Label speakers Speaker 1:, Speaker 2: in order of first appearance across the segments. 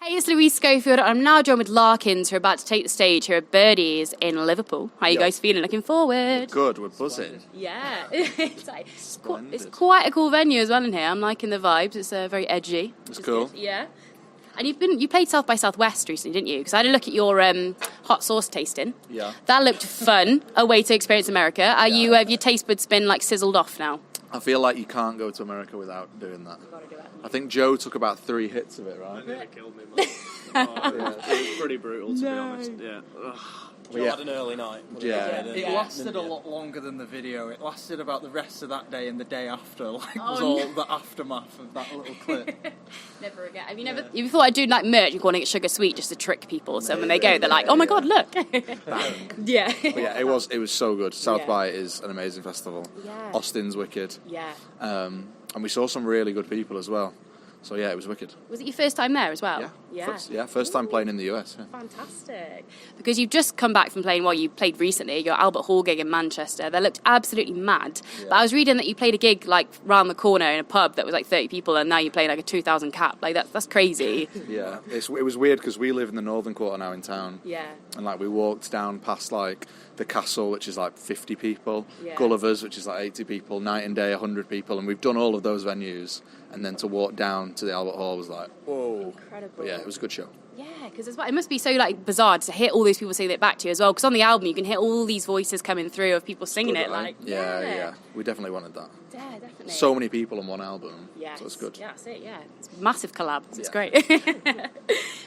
Speaker 1: Hey, it's Louise Schofield. I'm now joined with Larkins, who are about to take the stage here at Birdies in Liverpool. How are you guys feeling? Looking forward?
Speaker 2: Good, we're buzzing.
Speaker 1: Yeah. it's quite a cool venue as well in here. I'm liking the vibes. It's very edgy.
Speaker 2: It's cool.
Speaker 1: Good. Yeah. And you played South by Southwest recently, didn't you? Because I had a look at your hot sauce tasting.
Speaker 2: Yeah.
Speaker 1: That looked fun. A way to experience America. Have your taste buds been like sizzled off now?
Speaker 2: I feel like you can't go to America without doing that.
Speaker 1: You've got to do it.
Speaker 2: I think Joe took about 3 hits of it, right?
Speaker 3: It nearly killed me, man. It was pretty brutal, to be honest. Yeah.
Speaker 4: Joe had an early night.
Speaker 2: Yeah.
Speaker 4: It lasted a lot longer than the video. It lasted about the rest of that day and the day after. All the aftermath of that little clip.
Speaker 1: Never again. Have you never? You thought I'd do like merch and calling it Sugar Sweet just to trick people? So when they go, they're like, "Oh my god, look!"
Speaker 2: Bang.
Speaker 1: Yeah.
Speaker 2: But yeah, it was so good. South
Speaker 1: Yeah.
Speaker 2: by is an amazing festival.
Speaker 1: Yeah.
Speaker 2: Austin's wicked.
Speaker 1: Yeah.
Speaker 2: And we saw some really good people as well. So yeah, it was wicked.
Speaker 1: Was it your first time there as well?
Speaker 2: Yeah. First time playing in the US. Yeah.
Speaker 1: Fantastic. Because you've just come back from playing, you played recently, your Albert Hall gig in Manchester. That looked absolutely mad. Yeah. But I was reading that you played a gig like round the corner in a pub that was like 30 people, and now you're playing like a 2,000 cap. Like that's crazy.
Speaker 2: Yeah, it was weird because we live in the northern quarter now in town.
Speaker 1: Yeah.
Speaker 2: And like we walked down past like the Castle, which is like 50 people,
Speaker 1: Yeah.
Speaker 2: Gulliver's, which is like 80 people, Night and Day, 100 people, and we've done all of those venues. And then to walk down to the Albert Hall was like, whoa.
Speaker 1: Incredible.
Speaker 2: But yeah, it was a good show.
Speaker 1: Yeah, because it must be so like bizarre to hear all these people say that back to you as well. Because on the album you can hear all these voices coming through of people singing
Speaker 2: Good,
Speaker 1: it.
Speaker 2: right?
Speaker 1: Like
Speaker 2: Yeah. We definitely wanted that.
Speaker 1: Yeah, definitely.
Speaker 2: So many people on one album.
Speaker 1: Yes.
Speaker 2: So it's good.
Speaker 1: Yeah, that's it, yeah. It's massive collabs. It's
Speaker 2: Yeah.
Speaker 1: great.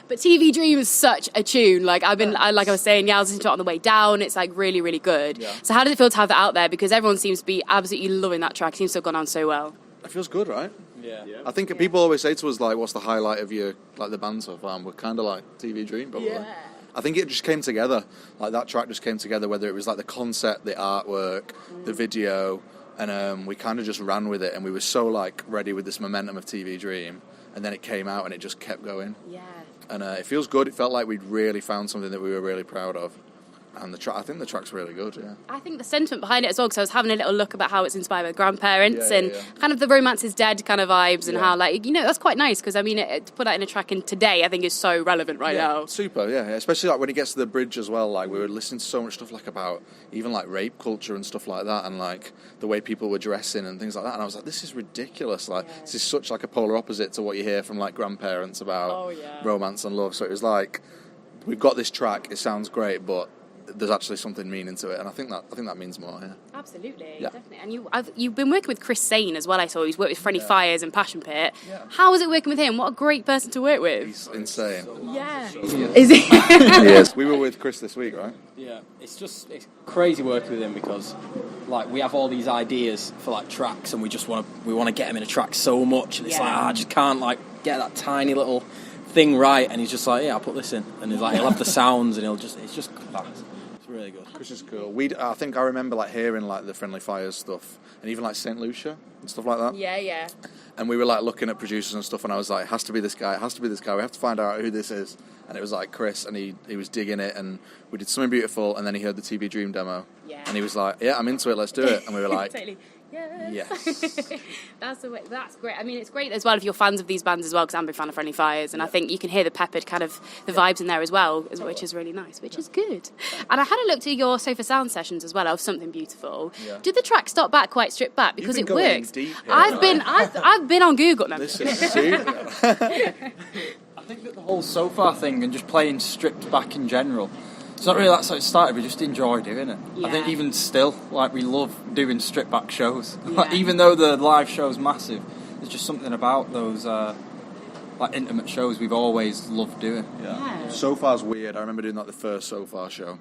Speaker 1: But TV Dream is such a tune. Like I was saying, I was listening to it on the way down. It's like really, really good.
Speaker 2: Yeah.
Speaker 1: So how does it feel to have that out there? Because everyone seems to be absolutely loving that track. It seems to have gone on so well.
Speaker 2: It feels good, right?
Speaker 4: Yeah.
Speaker 2: I think people always say to us, like, what's the highlight of your, like, the band so far? And we're kind of like TV Dream, probably.
Speaker 1: Yeah.
Speaker 2: I think it just came together. Like, that track just came together, whether it was, like, the concept, the artwork, the video, and we kind of just ran with it, and we were so, like, ready with this momentum of TV Dream, and then it came out, and it just kept going.
Speaker 1: Yeah.
Speaker 2: And it feels good. It felt like we'd really found something that we were really proud of. And I think the track's really good, yeah.
Speaker 1: I think the sentiment behind it as well, because I was having a little look about how it's inspired by grandparents and
Speaker 2: Yeah.
Speaker 1: kind of the romance is dead kind of vibes and
Speaker 2: Yeah.
Speaker 1: how, like, that's quite nice because, I mean, to put that in a track in today, I think is so relevant right now.
Speaker 2: Super, yeah. Especially like when it gets to the bridge as well. Like we were listening to so much stuff like about even like rape culture and stuff like that, and like the way people were dressing and things like that. And I was like, this is ridiculous. Like this is such like a polar opposite to what you hear from like grandparents about romance and love. So it was like, we've got this track. It sounds great, but there's actually something meaning to it, and I think that means more. Yeah.
Speaker 1: Absolutely,
Speaker 2: Yeah.
Speaker 1: definitely. And you've been working with Chris Zane as well. I saw he's worked with Friendly Fires and Passion Pit.
Speaker 2: Yeah.
Speaker 1: How was it working with him? What a great person to work with.
Speaker 2: He's insane.
Speaker 1: Yeah. Is he?
Speaker 2: Yes. We were with Chris this week, right?
Speaker 4: Yeah, it's crazy working with him because, like, we have all these ideas for like tracks, and we want to get him in a track so much, and it's like I just can't like get that tiny little thing right, and he's just like, yeah, I'll put this in, and he's like, he'll have the sounds, and it's just class. It's really good.
Speaker 2: Chris is cool. I think I remember like hearing like the Friendly Fires stuff, and even like St. Lucia and stuff like that.
Speaker 1: Yeah.
Speaker 2: And we were like looking at producers and stuff, and I was like, it has to be this guy. We have to find out who this is. And it was like Chris, and he was digging it, and we did Something Beautiful, and then he heard the TV Dream demo, and he was like, yeah, I'm into it, let's do it. And we were like,
Speaker 1: totally.
Speaker 2: Yes.
Speaker 1: That's the way. That's great. I mean, it's great as well if you're fans of these bands as well, because I'm a big fan of Friendly Fires, and I think you can hear the peppered kind of the vibes in there as well, which is really nice, which is good. And I had a look to your Sofa Sound sessions as well of Something Beautiful.
Speaker 2: Yeah.
Speaker 1: Did the track stop back quite stripped back because
Speaker 2: You've
Speaker 1: it
Speaker 2: been going
Speaker 1: works?
Speaker 2: deep here,
Speaker 1: I've been on Google now.
Speaker 2: This is super.
Speaker 4: I think that the whole so far thing and just playing stripped back in general, it's not really that's how it started. We just enjoy doing it.
Speaker 1: Yeah.
Speaker 4: I think even still, like, we love doing stripped back shows.
Speaker 1: Yeah.
Speaker 4: Even though the live show's massive, there's just something about those like intimate shows we've always loved doing.
Speaker 1: Yeah.
Speaker 2: So Far's weird. I remember doing like the first So Far show.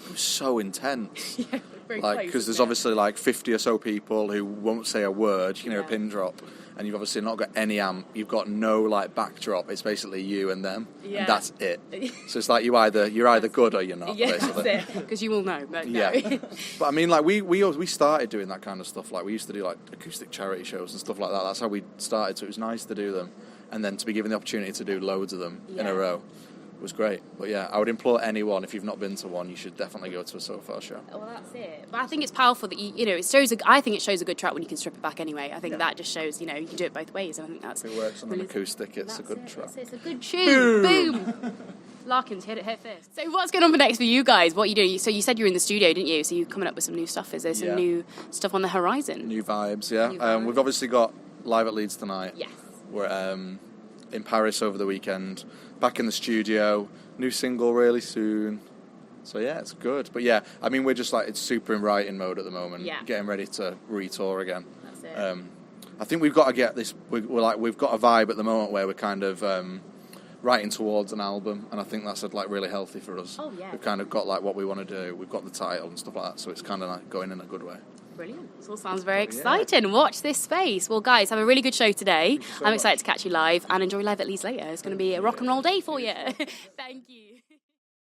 Speaker 2: It was so intense. Like, because there's obviously like 50 or so people who won't say a word. You can hear a pin drop, and you've obviously not got any amp. You've got no like backdrop. It's basically you and them, and that's it. So it's like you're either good or you're not.
Speaker 1: Yeah,
Speaker 2: basically.
Speaker 1: that's it. Because you will know. But no.
Speaker 2: Yeah. But I mean, like we started doing that kind of stuff. Like we used to do like acoustic charity shows and stuff like that. That's how we started. So it was nice to do them, and then to be given the opportunity to do loads of them in a row was great. But yeah, I would implore anyone, if you've not been to one, you should definitely go to a So Far show.
Speaker 1: Well, that's it. But I think it's powerful that it shows. I think it shows a good track when you can strip it back anyway. I think that just shows you can do it both ways. I think that's.
Speaker 2: If it works on an acoustic, it's a good track.
Speaker 1: It's a good tune. Boom. Larkins, hit it first. So what's going on for next for you guys? What are you doing? So you said you were in the studio, didn't you? So you're coming up with some new stuff. Is there some new stuff on the horizon?
Speaker 2: New vibes, yeah. We've obviously got live at Leeds tonight.
Speaker 1: Yes.
Speaker 2: We're in Paris over the weekend. Back in the studio. New single really soon. So yeah, it's good. But yeah, I mean, we're just it's super in writing mode at the moment.
Speaker 1: Yeah.
Speaker 2: Getting ready to re-tour again.
Speaker 1: That's it.
Speaker 2: I think we've got to get this. We've got a vibe at the moment where we're kind of writing towards an album, and I think that's really healthy for us.
Speaker 1: Oh yeah.
Speaker 2: We've kind of got what we want to do. We've got the title and stuff like that, so it's kind of going in a good way.
Speaker 1: Brilliant. This all sounds very exciting. Yeah. Watch this space. Well, guys, have a really good show today. I'm excited to catch you live and enjoy live at Leeds later. It's going to be a rock and roll day for you. Thank you.